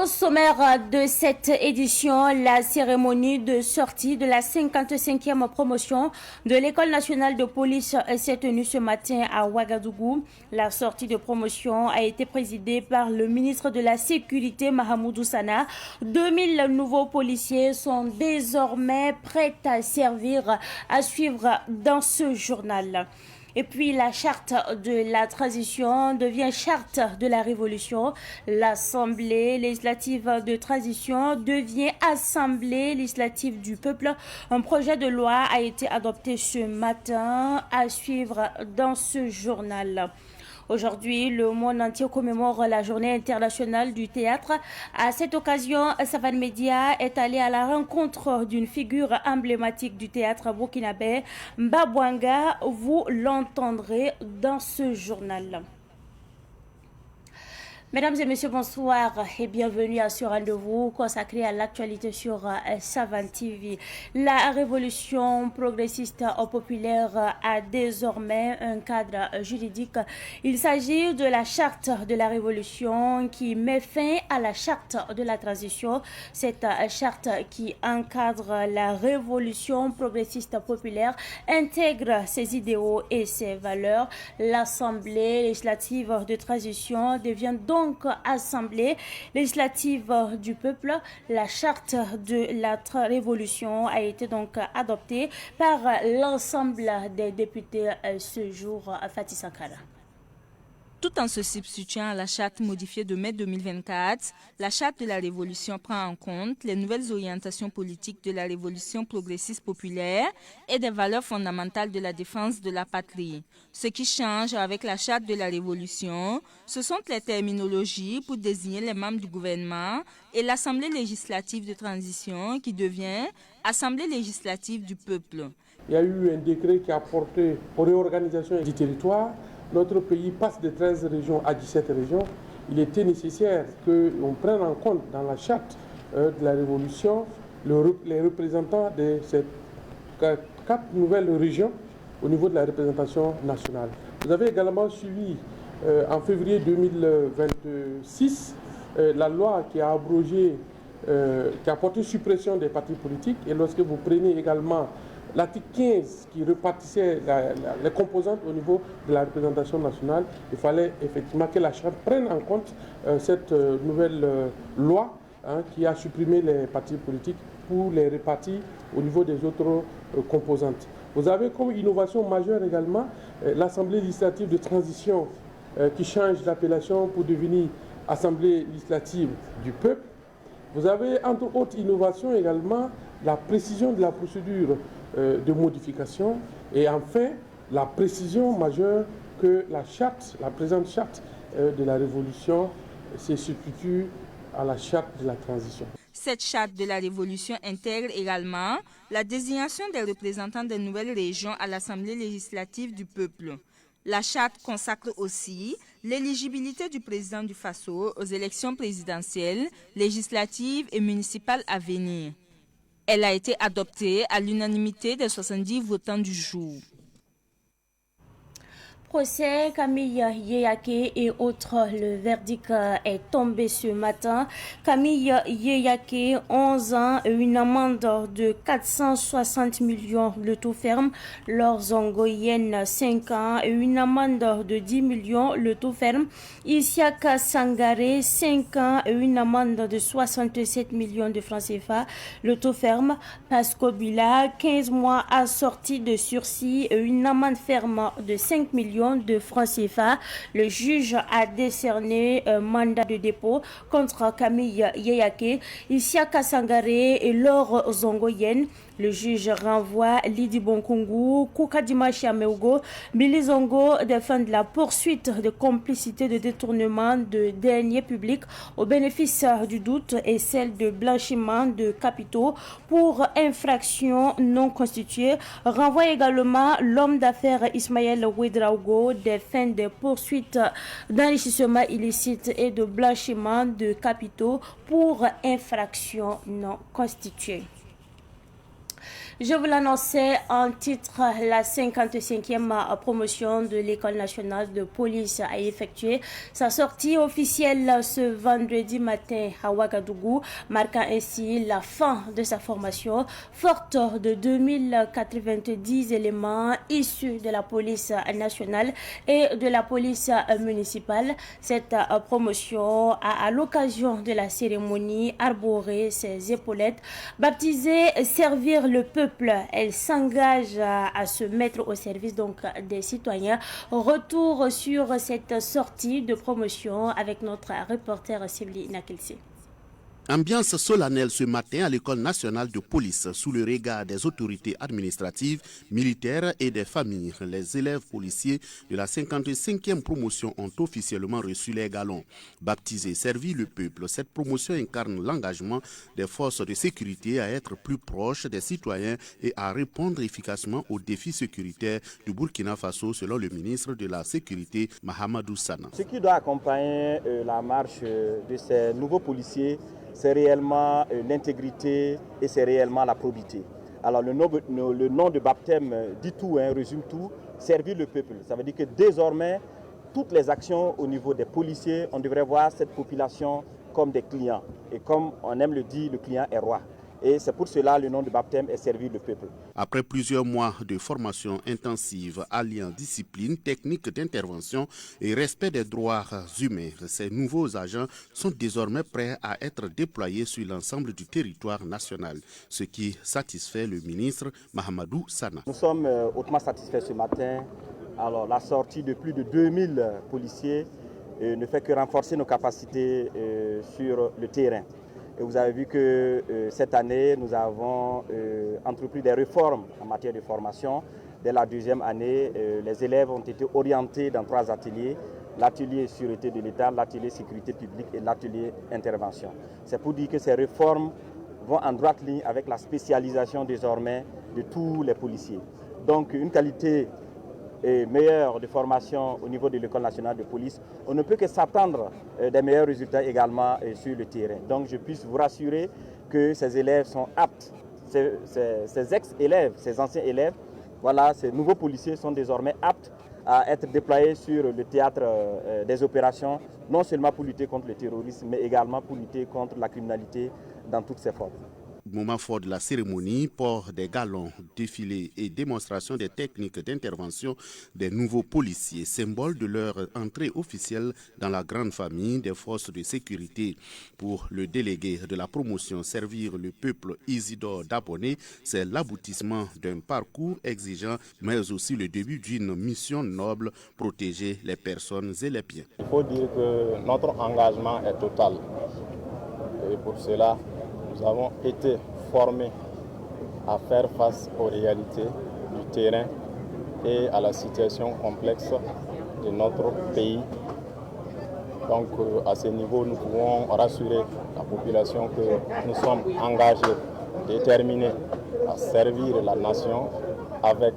Au sommaire de cette édition, la cérémonie de sortie de la 55e promotion de l'École nationale de police s'est tenue ce matin à Ouagadougou. La sortie de promotion a été présidée par le ministre de la Sécurité, Mahamoudou Sana. 2000 nouveaux policiers sont désormais prêts à servir, à suivre dans ce journal. Et puis la charte de la transition devient charte de la révolution. L'Assemblée législative de transition devient Assemblée législative du peuple. Un projet de loi a été adopté ce matin, à suivre dans ce journal. Aujourd'hui, le monde entier commémore la journée internationale du théâtre. À cette occasion, Savane Media est allé à la rencontre d'une figure emblématique du théâtre burkinabé, Mbabwanga. Vous l'entendrez dans ce journal. Mesdames et messieurs, bonsoir et bienvenue à ce rendez-vous consacré à l'actualité sur Savane TV. La révolution progressiste populaire a désormais un cadre juridique. Il s'agit de la charte de la révolution qui met fin à la charte de la transition. Cette charte qui encadre la révolution progressiste populaire intègre ses idéaux et ses valeurs. L'Assemblée législative de transition devient donc Assemblée législative du peuple. La charte de la révolution a été donc adoptée par l'ensemble des députés ce jour à Fatih Sankara. Tout en se substituant à la charte modifiée de mai 2024, la charte de la Révolution prend en compte les nouvelles orientations politiques de la Révolution progressiste populaire et des valeurs fondamentales de la défense de la patrie. Ce qui change avec la charte de la Révolution, ce sont les terminologies pour désigner les membres du gouvernement et l'Assemblée législative de transition qui devient Assemblée législative du peuple. Il y a eu un décret qui a porté aux réorganisations du territoire. Notre pays passe de 13 régions à 17 régions. Il était nécessaire qu'on prenne en compte dans la charte de la Révolution les représentants de ces 4 nouvelles régions au niveau de la représentation nationale. Vous avez également suivi en février 2026 la loi qui a abrogé, qui a porté suppression des partis politiques. Et lorsque vous prenez également l'article 15 qui repartissait les composantes au niveau de la représentation nationale, il fallait effectivement que la charte prenne en compte cette nouvelle loi qui a supprimé les partis politiques pour les répartir au niveau des autres composantes. Vous avez comme innovation majeure également l'Assemblée législative de transition qui change d'appellation pour devenir Assemblée législative du peuple. Vous avez entre autres innovations également la précision de la procédure de modification et enfin la précision majeure que la présente charte de la Révolution se substitue à la charte de la transition. Cette charte de la Révolution intègre également la désignation des représentants des nouvelles régions à l'Assemblée législative du peuple. La charte consacre aussi l'éligibilité du président du Faso aux élections présidentielles, législatives et municipales à venir. Elle a été adoptée à l'unanimité des 70 votants du jour. Procès Camille Yeyake et autres, le verdict est tombé ce matin. Camille Yeyake, 11 ans et une amende de 460 millions, le tout ferme. Laure Zongoyen, 5 ans et une amende de 10 millions, le tout ferme. Isiaka Sangare, 5 ans et une amende de 67 millions de francs CFA, le tout ferme. Pasco Bila, 15 mois assortis de sursis et une amende ferme de 5 millions de francs CFA. Le juge a décerné un mandat de dépôt contre Camille Yeyake, Isiaka Sangare et Laure Zongoyen. Le juge renvoie Lidi Bonkungu, Koukadima Chiameugo, Billy Zongo défendent la poursuite de complicité de détournement de deniers publics au bénéfice du doute et celle de blanchiment de capitaux pour infraction non constituée. Renvoie également l'homme d'affaires Ismaël Ouedraogo des fins de poursuite d'enrichissement illicite et de blanchiment de capitaux pour infraction non constituée. Je vous l'annonçais en titre, la 55e promotion de l'École nationale de police a effectué sa sortie officielle ce vendredi matin à Ouagadougou, marquant ainsi la fin de sa formation, forte de 2090 éléments issus de la police nationale et de la police municipale. Cette promotion a, à l'occasion de la cérémonie, arboré ses épaulettes, baptisée Servir le peuple. Elle s'engage à se mettre au service donc des citoyens. Retour sur cette sortie de promotion avec notre reporter Sibli Nakilsi. Ambiance solennelle ce matin à l'École nationale de police sous le regard des autorités administratives, militaires et des familles. Les élèves policiers de la 55e promotion ont officiellement reçu les galons. Baptisé Servir le peuple, cette promotion incarne l'engagement des forces de sécurité à être plus proches des citoyens et à répondre efficacement aux défis sécuritaires du Burkina Faso, selon le ministre de la Sécurité, Mahamadou Sana. Ce qui doit accompagner la marche de ces nouveaux policiers, c'est réellement l'intégrité et c'est réellement la probité. Alors le nom de baptême dit tout, résume tout, servir le peuple. Ça veut dire que désormais, toutes les actions au niveau des policiers, on devrait voir cette population comme des clients. Et comme on aime le dire, le client est roi. Et c'est pour cela le nom de baptême est servir le peuple. Après plusieurs mois de formation intensive alliant discipline, technique d'intervention et respect des droits humains, ces nouveaux agents sont désormais prêts à être déployés sur l'ensemble du territoire national, ce qui satisfait le ministre Mahamadou Sana. Nous sommes hautement satisfaits ce matin. Alors la sortie de plus de 2000 policiers ne fait que renforcer nos capacités sur le terrain. Et vous avez vu que cette année, nous avons entrepris des réformes en matière de formation. Dès la deuxième année, les élèves ont été orientés dans 3 ateliers. L'atelier sûreté de l'État, l'atelier sécurité publique et l'atelier intervention. C'est pour dire que ces réformes vont en droite ligne avec la spécialisation désormais de tous les policiers. Donc une qualité meilleure de formation au niveau de l'École nationale de police, on ne peut que s'attendre des meilleurs résultats également sur le terrain. Donc je puisse vous rassurer que ces élèves sont aptes, ces ex-élèves, ces anciens élèves, voilà, ces nouveaux policiers sont désormais aptes à être déployés sur le théâtre des opérations, non seulement pour lutter contre le terrorisme, mais également pour lutter contre la criminalité dans toutes ses formes. Moment fort de la cérémonie, port des galons, défilé et démonstration des techniques d'intervention des nouveaux policiers, symbole de leur entrée officielle dans la grande famille des forces de sécurité. Pour le délégué de la promotion Servir le peuple Isidore Daboné, c'est l'aboutissement d'un parcours exigeant, mais aussi le début d'une mission noble, protéger les personnes et les biens. Il faut dire que notre engagement est total et pour cela, nous avons été formés à faire face aux réalités du terrain et à la situation complexe de notre pays. Donc à ce niveau, nous pouvons rassurer la population que nous sommes engagés, déterminés à servir la nation avec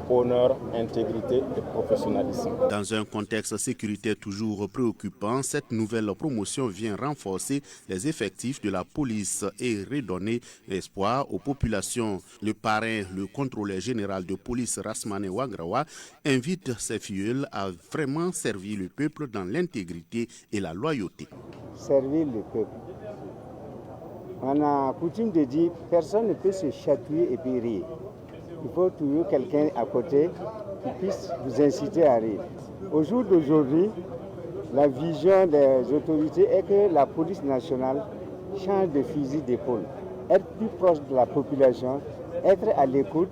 honneur, intégrité et professionnalisme. Dans un contexte sécuritaire toujours préoccupant, cette nouvelle promotion vient renforcer les effectifs de la police et redonner l'espoir aux populations. Le parrain, le contrôleur général de police Rasmane Ouagraoua, invite ses filleuls à vraiment servir le peuple dans l'intégrité et la loyauté. Servir le peuple. On a coutume de dire personne ne peut se chatouiller et puis rire. Il faut toujours quelqu'un à côté qui puisse vous inciter à rire. Au jour d'aujourd'hui, la vision des autorités est que la police nationale change de fusil d'épaule. Être plus proche de la population, être à l'écoute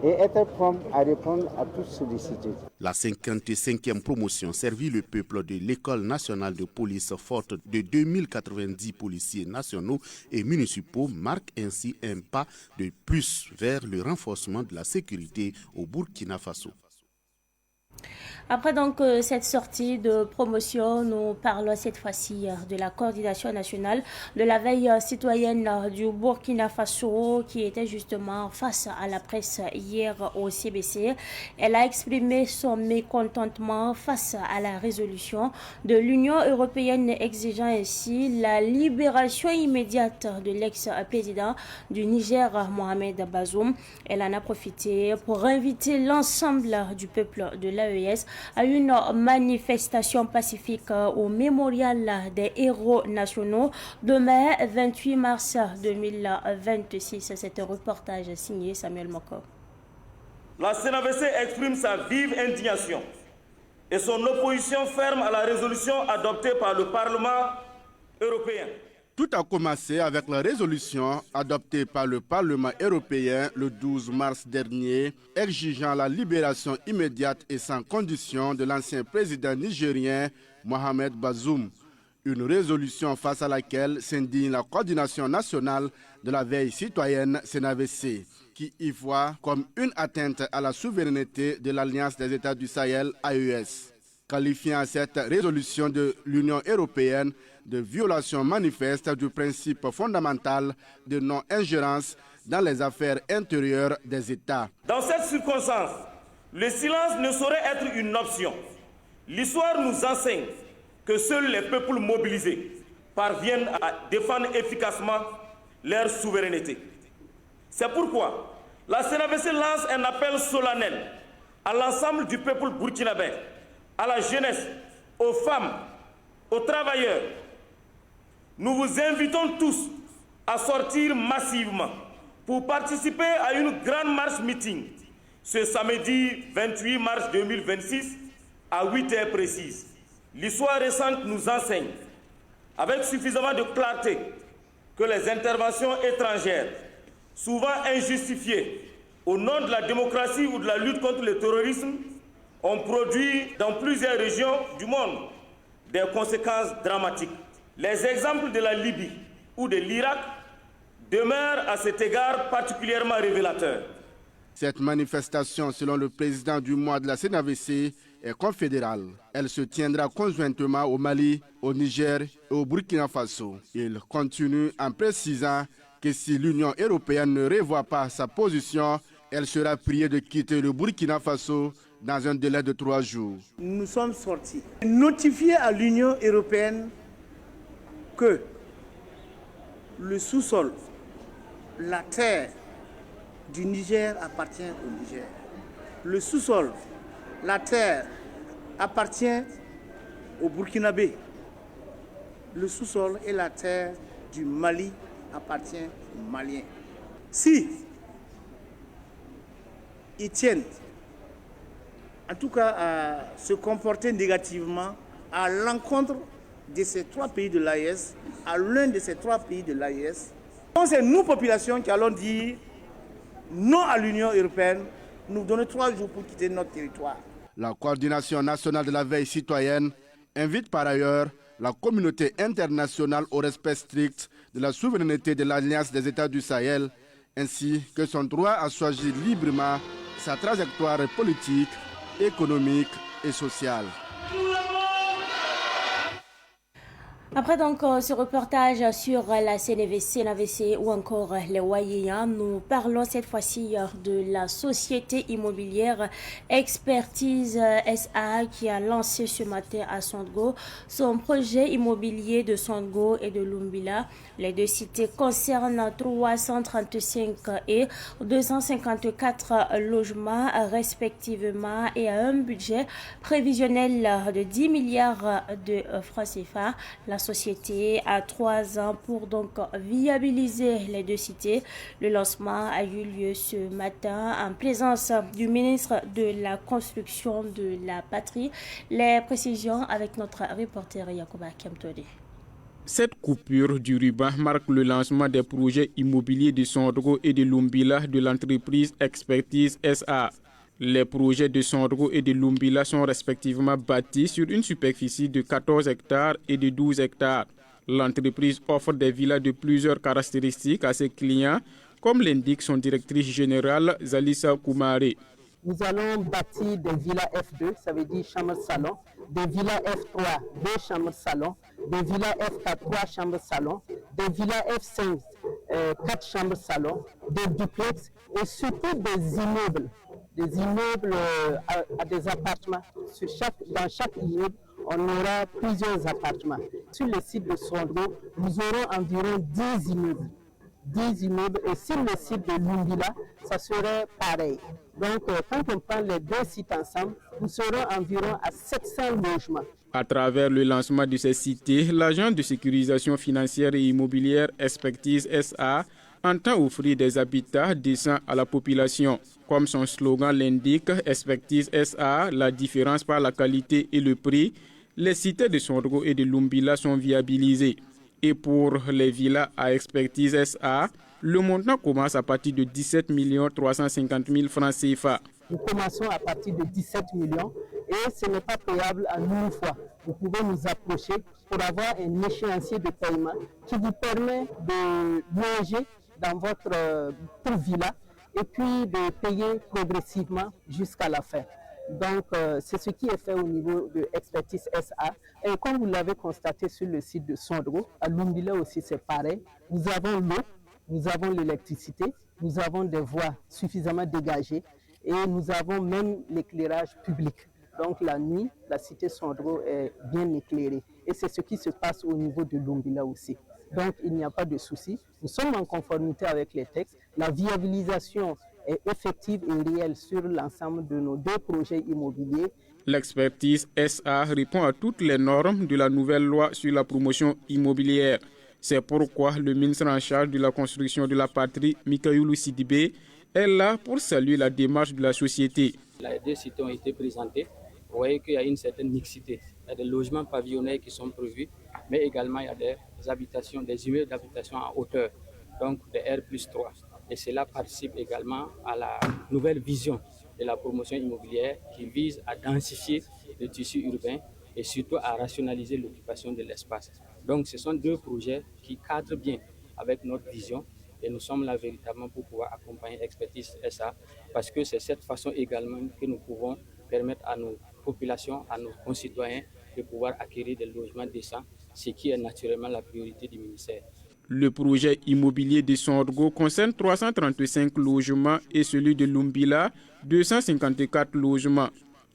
et être prompt à répondre à toutes sollicitudes. La 55e promotion Servir le peuple de l'École nationale de police forte de 2090 policiers nationaux et municipaux marque ainsi un pas de plus vers le renforcement de la sécurité au Burkina Faso. Après donc cette sortie de promotion, nous parlons cette fois-ci de la coordination nationale de la veille citoyenne du Burkina Faso qui était justement face à la presse hier au CBC. Elle a exprimé son mécontentement face à la résolution de l'Union européenne exigeant ainsi la libération immédiate de l'ex-président du Niger, Mohamed Bazoum. Elle en a profité pour inviter l'ensemble du peuple de l'AES à une manifestation pacifique au mémorial des héros nationaux demain 28 mars 2026. C'est un reportage signé Samuel Moko. La CNAVC exprime sa vive indignation et son opposition ferme à la résolution adoptée par le Parlement européen. Tout a commencé avec la résolution adoptée par le Parlement européen le 12 mars dernier, exigeant la libération immédiate et sans condition de l'ancien président nigérien Mohamed Bazoum. Une résolution face à laquelle s'indigne la coordination nationale de la veille citoyenne CNAVC, qui y voit comme une atteinte à la souveraineté de l'Alliance des États du Sahel, AES. Qualifiant cette résolution de l'Union européenne de violation manifeste du principe fondamental de non-ingérence dans les affaires intérieures des États. Dans cette circonstance, le silence ne saurait être une option. L'histoire nous enseigne que seuls les peuples mobilisés parviennent à défendre efficacement leur souveraineté. C'est pourquoi la CNAVC lance un appel solennel à l'ensemble du peuple burkinabé, à la jeunesse, aux femmes, aux travailleurs. Nous vous invitons tous à sortir massivement pour participer à une grande marche meeting ce samedi 28 mars 2026 à 8h précises. L'histoire récente nous enseigne avec suffisamment de clarté que les interventions étrangères, souvent injustifiées au nom de la démocratie ou de la lutte contre le terrorisme, ont produit dans plusieurs régions du monde des conséquences dramatiques. Les exemples de la Libye ou de l'Irak demeurent à cet égard particulièrement révélateurs. Cette manifestation, selon le président du mois de la CNAVC, est confédérale. Elle se tiendra conjointement au Mali, au Niger et au Burkina Faso. Il continue en précisant que si l'Union européenne ne revoit pas sa position, elle sera priée de quitter le Burkina Faso dans un délai de 3 jours. Nous sommes sortis. Notifier à l'Union européenne que le sous-sol, la terre du Niger appartient au Niger. Le sous-sol, la terre appartient au Burkinabé. Le sous-sol et la terre du Mali appartient aux Maliens. Si ils tiennent, en tout cas à se comporter négativement à l'encontre de ces 3 pays de l'AES, à l'un de ces 3 pays de l'AES. Donc c'est nous, populations, qui allons dire non à l'Union européenne, nous donner 3 jours pour quitter notre territoire. La coordination nationale de la veille citoyenne invite par ailleurs la communauté internationale au respect strict de la souveraineté de l'Alliance des États du Sahel, ainsi que son droit à choisir librement sa trajectoire politique, économique et sociale. Après donc ce reportage sur la CNAVC ou encore les Wayéens, nous parlons cette fois-ci de la société immobilière Expertise SA qui a lancé ce matin à Sondgo son projet immobilier de Sondgo et de Lumbila. Les deux cités concernent 335 et 254 logements respectivement et à un budget prévisionnel de 10 milliards de francs CFA. La société a 3 ans pour donc viabiliser les deux cités. Le lancement a eu lieu ce matin en présence du ministre de la Construction de la Patrie. Les précisions avec notre reporter Yacouba Kemtode. Cette coupure du ruban marque le lancement des projets immobiliers de Sondgo et de Lumbila de l'entreprise Expertise SA. Les projets de Sondgo et de Lumbila sont respectivement bâtis sur une superficie de 14 hectares et de 12 hectares. L'entreprise offre des villas de plusieurs caractéristiques à ses clients, comme l'indique son directrice générale Zalissa Koumare. nous allons bâtir des villas F2, ça veut dire chambre-salon, des villas F3, 2 chambres-salon, des villas F4, 3 chambres-salon, des villas F5, 4 chambres-salon, des duplex et surtout des immeubles à des appartements. Dans chaque immeuble, on aura plusieurs appartements. Sur le site de Sondro, nous aurons environ 10 immeubles. 10 immeubles et sur le site de Lumbila, ça serait pareil. Donc, quand on prend les 2 sites ensemble, nous serons environ à 700 logements. À travers le lancement de ces cités, l'agence de sécurisation financière et immobilière Expertise SA entend offrir des habitats décents à la population. Comme son slogan l'indique, Expertise SA, la différence par la qualité et le prix, les cités de Sondro et de Lumbila sont viabilisées. Et pour les villas à Expertise SA, le montant commence à partir de 17 350 000 francs CFA. Nous commençons à partir de 17 millions et ce n'est pas payable en une fois. Vous pouvez nous approcher pour avoir un échéancier de paiement qui vous permet de loger dans votre villa et puis de payer progressivement jusqu'à la fin. Donc, c'est ce qui est fait au niveau de Expertise SA. Et comme vous l'avez constaté sur le site de Sondro, à Lumbila aussi c'est pareil. Nous avons l'eau, nous avons l'électricité, nous avons des voies suffisamment dégagées et nous avons même l'éclairage public. Donc la nuit, la cité Sondro est bien éclairée. Et c'est ce qui se passe au niveau de Lumbila aussi. Donc il n'y a pas de souci. Nous sommes en conformité avec les textes. La viabilisation est effective et réelle sur l'ensemble de nos 2 projets immobiliers. L'expertise SA répond à toutes les normes de la nouvelle loi sur la promotion immobilière. C'est pourquoi le ministre en charge de la construction de la patrie, Mikayoulou Sidibé, est là pour saluer la démarche de la société. Les 2 sites ont été présentés. Vous voyez qu'il y a une certaine mixité. Il y a des logements pavillonnaires qui sont prévus, mais également il y a des habitations, des immeubles d'habitation en hauteur, donc des R+3. Et cela participe également à la nouvelle vision de la promotion immobilière qui vise à densifier le tissu urbain et surtout à rationaliser l'occupation de l'espace. Donc ce sont 2 projets qui cadrent bien avec notre vision et nous sommes là véritablement pour pouvoir accompagner Expertise SA parce que c'est cette façon également que nous pouvons permettre à nos populations, à nos concitoyens de pouvoir acquérir des logements décents, ce qui est naturellement la priorité du ministère. Le projet immobilier de Sondro concerne 335 logements et celui de Lumbila, 254 logements.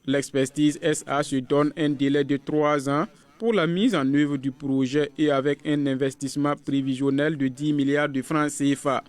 L'Expertise SA se donne un délai de 3 ans pour la mise en œuvre du projet et avec un investissement prévisionnel de 10 milliards de francs CFA.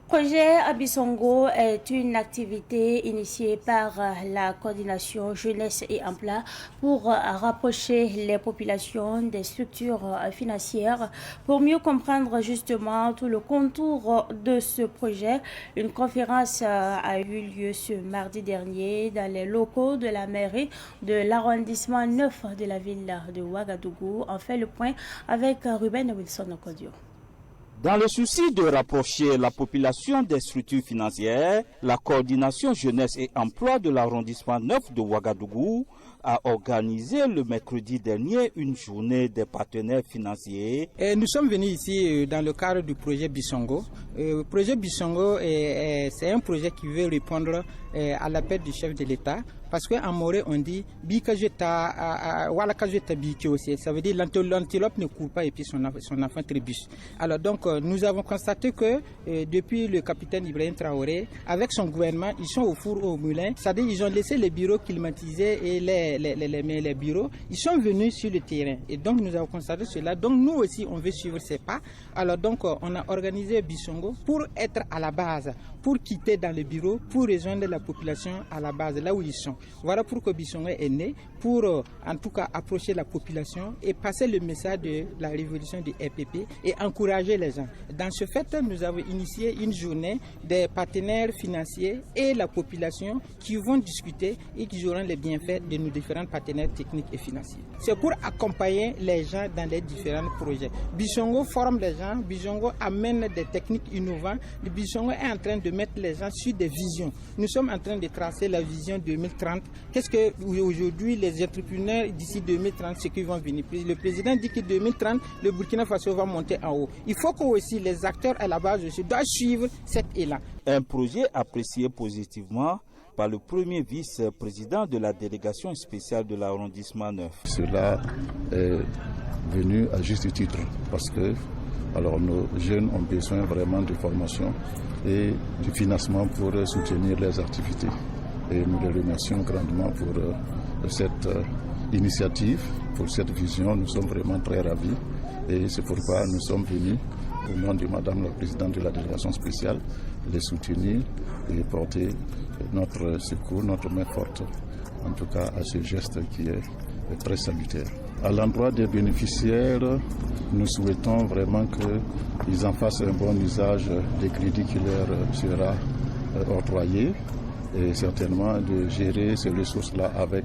Projet Abisongo est une activité initiée par la coordination jeunesse et emploi pour rapprocher les populations des structures financières. Pour mieux comprendre justement tout le contour de ce projet, une conférence a eu lieu ce mardi dernier dans les locaux de la mairie de l'arrondissement 9 de la ville de Ouagadougou. On fait le point avec Ruben Wilson Okodio. Dans le souci de rapprocher la population des structures financières, la coordination jeunesse et emploi de l'arrondissement 9 de Ouagadougou a organisé le mercredi dernier une journée des partenaires financiers. Et nous sommes venus ici dans le cadre du projet Bisongo. Le projet Bisongo, c'est un projet qui veut répondre à l'appel du chef de l'État. Parce qu'en Morée, on dit ça veut dire l'antilope ne court pas et puis son enfant trébuche. Alors donc, nous avons constaté que depuis le capitaine Ibrahim Traoré, avec son gouvernement, ils sont au four au moulin. C'est-à-dire ils ont laissé les bureaux climatisés et les bureaux. Ils sont venus sur le terrain. Et donc, nous avons constaté cela. Donc, nous aussi, on veut suivre ces pas. Alors donc, on a organisé Bisongo pour être à la base, pour quitter dans le bureau, pour rejoindre la population à la base, là où ils sont. Voilà pourquoi Bisongo est né, pour en tout cas approcher la population et passer le message de la révolution du RPP et encourager les gens. Dans ce fait, nous avons initié une journée des partenaires financiers et la population qui vont discuter et qui auront les bienfaits de nos différents partenaires techniques et financiers. C'est pour accompagner les gens dans les différents projets. Bisongo forme les gens, Bisongo amène des techniques innovantes. Bisongo est en train de mettre les gens sur des visions. Nous sommes en train de tracer la vision 2030. 2030. Qu'est-ce que aujourd'hui les entrepreneurs d'ici 2030, ceux qui vont venir? Le président dit que 2030, le Burkina Faso va monter en haut. Il faut que aussi les acteurs à la base aussi doivent suivre cet élan. Un projet apprécié positivement par le premier vice-président de la délégation spéciale de l'arrondissement 9. Cela est venu à juste titre parce que nos jeunes ont besoin vraiment de formation et du financement pour soutenir leurs activités. Et nous les remercions grandement pour cette initiative, pour cette vision. Nous sommes vraiment très ravis et c'est pourquoi nous sommes venus au nom de Madame la Présidente de la délégation spéciale les soutenir et porter notre secours, notre main forte, en tout cas à ce geste qui est très salutaire. À l'endroit des bénéficiaires, nous souhaitons vraiment qu'ils en fassent un bon usage des crédits qui leur sera octroyé et certainement de gérer ces ressources-là avec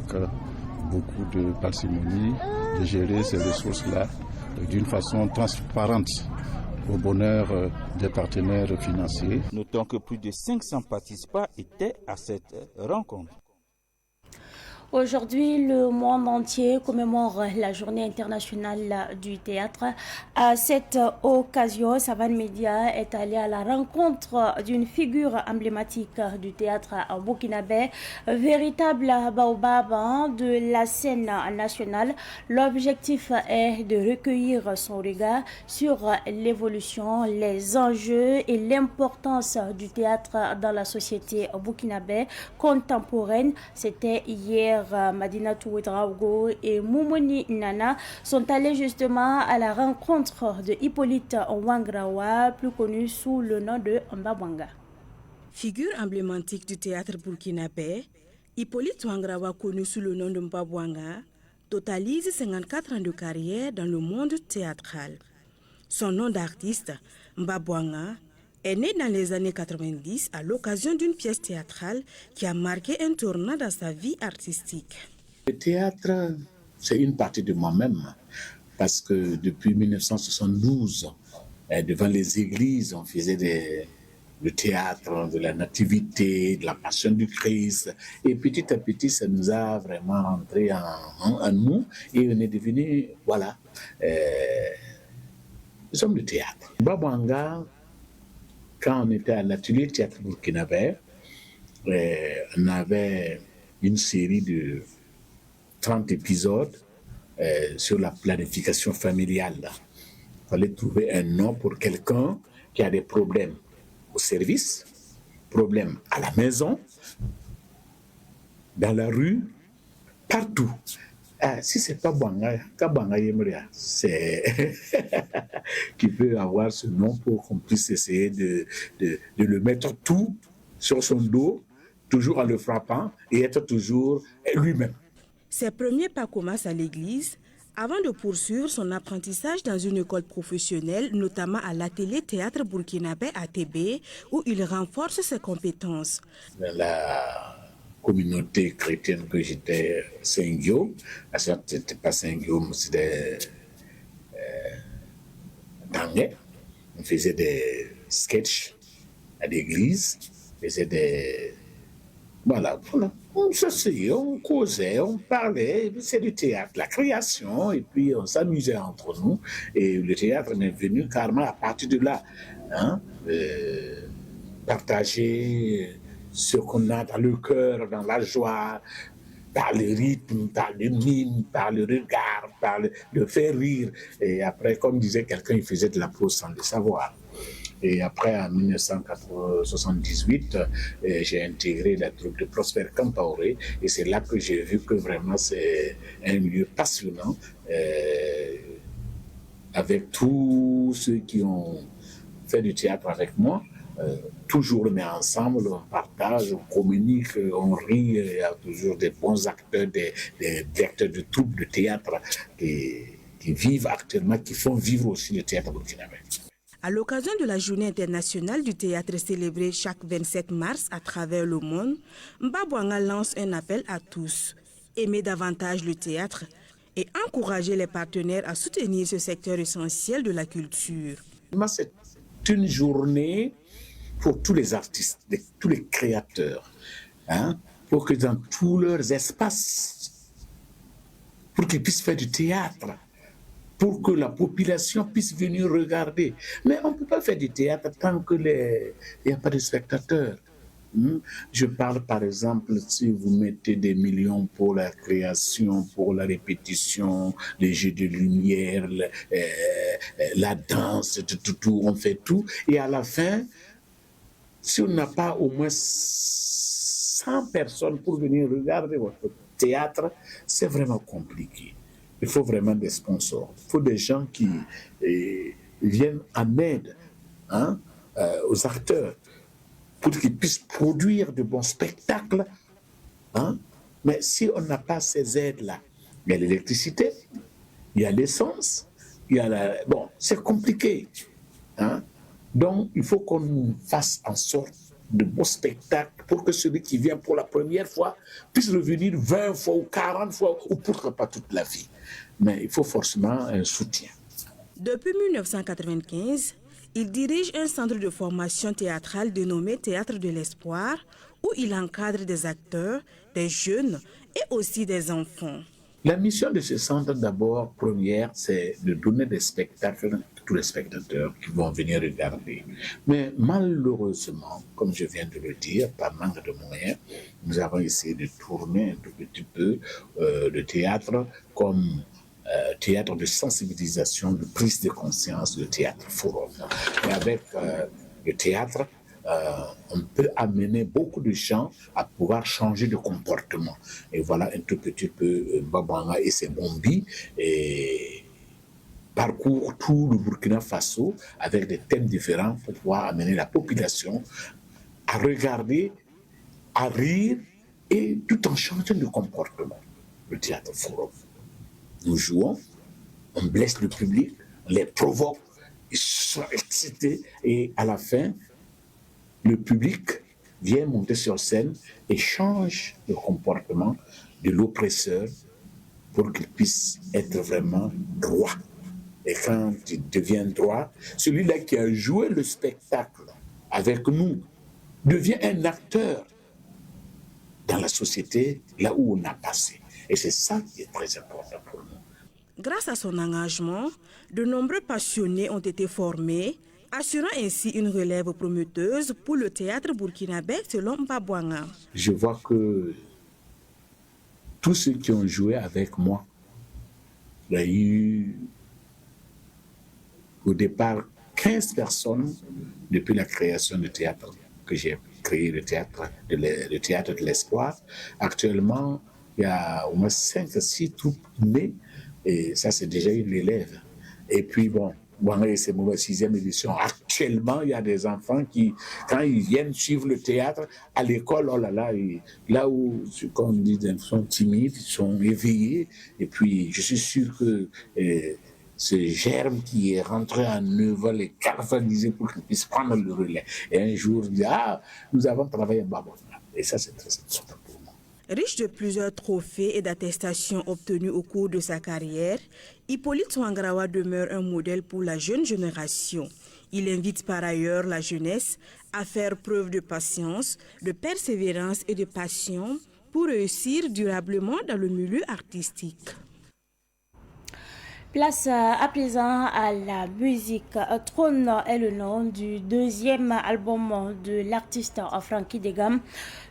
beaucoup de parcimonie, de gérer ces ressources-là d'une façon transparente au bonheur des partenaires financiers. Notons que plus de 500 participants étaient à cette rencontre. Aujourd'hui, le monde entier commémore la journée internationale du théâtre. À cette occasion, Savane Media est allé à la rencontre d'une figure emblématique du théâtre burkinabé, véritable baobab de la scène nationale. L'objectif est de recueillir son regard sur l'évolution, les enjeux et l'importance du théâtre dans la société burkinabé contemporaine. C'était hier. Madinatou Ouedraogo et Moumouni Nana sont allés justement à la rencontre de Hippolyte Wangrawa, plus connu sous le nom de Mbabwanga. Figure emblématique du théâtre burkinabé, Hippolyte Wangrawa, connu sous le nom de Mbabwanga, totalise 54 ans de carrière dans le monde théâtral. Son nom d'artiste, Mbabwanga, est né dans les années 90 à l'occasion d'une pièce théâtrale qui a marqué un tournant dans sa vie artistique. Le théâtre, c'est une partie de moi-même parce que depuis 1972, devant les églises, on faisait le théâtre de la nativité, de la passion du Christ. Et petit à petit, ça nous a vraiment rentré en nous et on est devenu, voilà, nous sommes le théâtre. Mbabwanga, quand on était à l'atelier théâtre burkinabé, on avait une série de 30 épisodes sur la planification familiale. Il fallait trouver un nom pour quelqu'un qui a des problèmes au service, problèmes à la maison, dans la rue, partout. Si c'est pas Bwanga, c'est qui peut avoir ce nom pour qu'on puisse essayer de le mettre tout sur son dos, toujours en le frappant et être toujours lui-même. Ses premiers pas commencent à l'église avant de poursuivre son apprentissage dans une école professionnelle, notamment à l'atelier théâtre burkinabé ATB, où il renforce ses compétences. Dans la communauté chrétienne que j'étais, Saint-Guillaume, c'était pas Saint-Guillaume, c'était Tanguay. On faisait des sketchs à l'église, on faisait des... Voilà. On s'asseyait, on causait, on parlait, c'est du théâtre, la création, et puis on s'amusait entre nous. Et le théâtre est venu carrément à partir de là. Partager ce qu'on a dans le cœur, dans la joie, par le rythme, par le mime, par le regard, par le faire rire. Et après, comme disait quelqu'un, il faisait de la prose sans le savoir. Et après, en 1978, j'ai intégré la troupe de Prosper Campaoré. Et c'est là que j'ai vu que vraiment c'est un lieu passionnant avec tous ceux qui ont fait du théâtre avec moi. Toujours on est ensemble, on partage, on communique, on rit. Il y a toujours des bons acteurs, des directeurs de troupes de théâtre qui vivent actuellement, qui font vivre aussi le théâtre burkinabé. À l'occasion de la Journée internationale du théâtre célébrée chaque 27 mars à travers le monde, Mbabwanga lance un appel à tous, aimer davantage le théâtre et encourager les partenaires à soutenir ce secteur essentiel de la culture. C'est une journée pour tous les artistes, tous les créateurs, pour que dans tous leurs espaces, pour qu'ils puissent faire du théâtre, pour que la population puisse venir regarder. Mais on ne peut pas faire du théâtre tant qu'il n'y a pas de spectateurs. Je parle par exemple, si vous mettez des millions pour la création, pour la répétition, les jeux de lumière, la danse, tout, on fait tout. Et à la fin, si on n'a pas au moins 100 personnes pour venir regarder votre théâtre, c'est vraiment compliqué. Il faut vraiment des sponsors. Il faut des gens qui viennent en aide aux acteurs pour qu'ils puissent produire de bons spectacles. Mais si on n'a pas ces aides-là, il y a l'électricité, il y a l'essence, il y a Bon, c'est compliqué. Donc, il faut qu'on fasse en sorte de beaux spectacles pour que celui qui vient pour la première fois puisse revenir 20 fois ou 40 fois ou pourquoi pas toute la vie. Mais il faut forcément un soutien. Depuis 1995, il dirige un centre de formation théâtrale dénommé Théâtre de l'Espoir où il encadre des acteurs, des jeunes et aussi des enfants. La mission de ce centre, d'abord, première, c'est de donner des spectacles à tous les spectateurs qui vont venir regarder. Mais malheureusement, comme je viens de le dire, par manque de moyens, nous avons essayé de tourner un tout petit peu le théâtre comme théâtre de sensibilisation, de prise de conscience, de théâtre forum. Et avec le théâtre, on peut amener beaucoup de gens à pouvoir changer de comportement. Et voilà un tout petit peu Mbabouanga et ses bombis et parcourent tout le Burkina Faso avec des thèmes différents pour pouvoir amener la population à regarder, à rire et tout en changeant de comportement. Le théâtre forum. Nous jouons, on blesse le public, on les provoque, ils sont excités et à la fin, le public vient monter sur scène et change le comportement de l'oppresseur pour qu'il puisse être vraiment droit. Et quand il devient droit, celui-là qui a joué le spectacle avec nous devient un acteur dans la société, là où on a passé. Et c'est ça qui est très important pour nous. Grâce à son engagement, de nombreux passionnés ont été formés, assurant ainsi une relève prometteuse pour le théâtre burkinabé selon Mbabouanga. Je vois que tous ceux qui ont joué avec moi, il y a eu au départ 15 personnes depuis la création du théâtre que j'ai créé, le théâtre de l'Espoir. Actuellement, il y a au moins 5 à 6 troupes nées, et ça c'est déjà une élève. Et puis bon, c'est mon 6e édition. Actuellement, il y a des enfants qui, quand ils viennent suivre le théâtre à l'école, oh là là, là où, comme on dit, ils sont timides, ils sont éveillés. Et puis, je suis sûr que ce germe qui est rentré en eux va les galvaniser pour qu'ils puissent prendre le relais. Et un jour, ils disent, nous avons travaillé à Mbabouanga. Et ça, c'est très important. Riche de plusieurs trophées et d'attestations obtenues au cours de sa carrière, Hippolyte Ouangrawa demeure un modèle pour la jeune génération. Il invite par ailleurs la jeunesse à faire preuve de patience, de persévérance et de passion pour réussir durablement dans le milieu artistique. Place à présent à la musique. Trône est le nom du deuxième album de l'artiste Frankie Degam,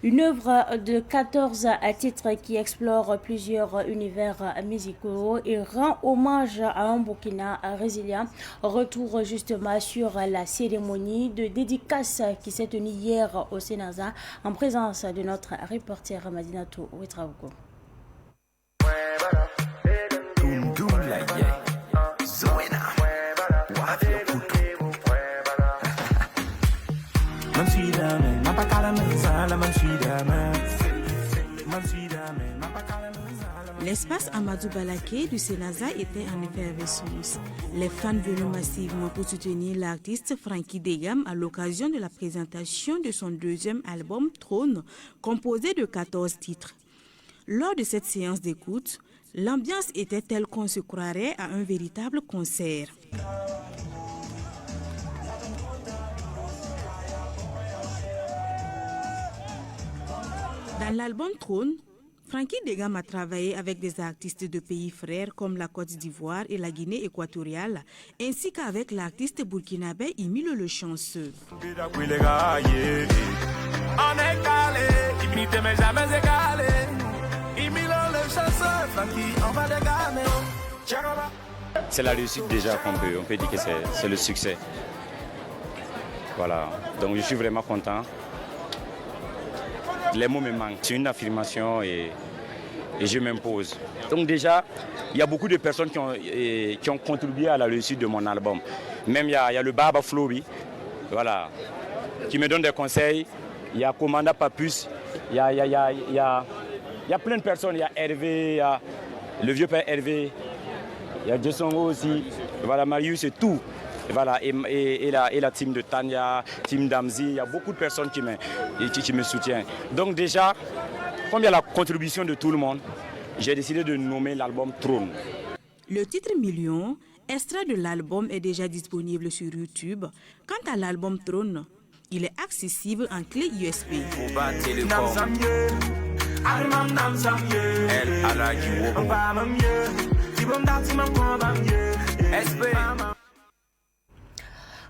une œuvre de 14 titres qui explore plusieurs univers musicaux et rend hommage à un Burkina résilient. Retour justement sur la cérémonie de dédicace qui s'est tenue hier au Sénasa en présence de notre reporter Madinatou Ouetraouko. L'espace Amadou Balaké du Sénasa était en effervescence. Les fans venaient massivement pour soutenir l'artiste Frankie Degam à l'occasion de la présentation de son deuxième album Trône, composé de 14 titres. Lors de cette séance d'écoute, l'ambiance était telle qu'on se croirait à un véritable concert. Dans l'album Trône, Frankie Degam a travaillé avec des artistes de pays frères comme la Côte d'Ivoire et la Guinée équatoriale, ainsi qu'avec l'artiste burkinabé Emile Le Chanceux. On est calé, imité mais jamais égalé. Emile Le Chanceux, Frankie, on va dégamer. C'est la réussite déjà on peut dire que c'est le succès. Voilà, donc je suis vraiment content. Les mots me manquent. C'est une affirmation et je m'impose. Donc déjà, il y a beaucoup de personnes qui ont contribué à la réussite de mon album. Même il y a le Baba Flobi, voilà, qui me donne des conseils. Il y a Commanda Papus, il y a plein de personnes. Il y a Hervé, il y a le vieux père Hervé, il y a Jessongo aussi, voilà, Marius et tout. Voilà, et la team de Tania, team Damzi, il y a beaucoup de personnes qui me soutiennent. Donc déjà, comme il y a la contribution de tout le monde, j'ai décidé de nommer l'album Trône. Le titre Million, extrait de l'album, est déjà disponible sur YouTube. Quant à l'album Trône, il est accessible en clé USB.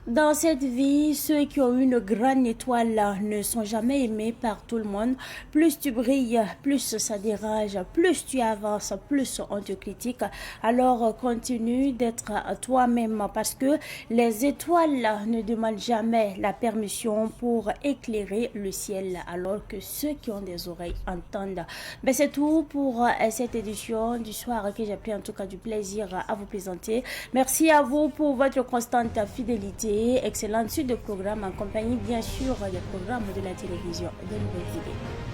Dans cette vie, ceux qui ont une grande étoile ne sont jamais aimés par tout le monde. Plus tu brilles, plus ça dérange, plus tu avances, plus on te critique. Alors continue d'être toi-même parce que les étoiles ne demandent jamais la permission pour éclairer le ciel alors que ceux qui ont des oreilles entendent. Ben c'est tout pour cette édition du soir que j'ai pris en tout cas du plaisir à vous présenter. Merci à vous pour votre constante fidélité. Excellente suite de programmes en compagnie bien sûr des programmes de la télévision de Nouvelle-Guinée.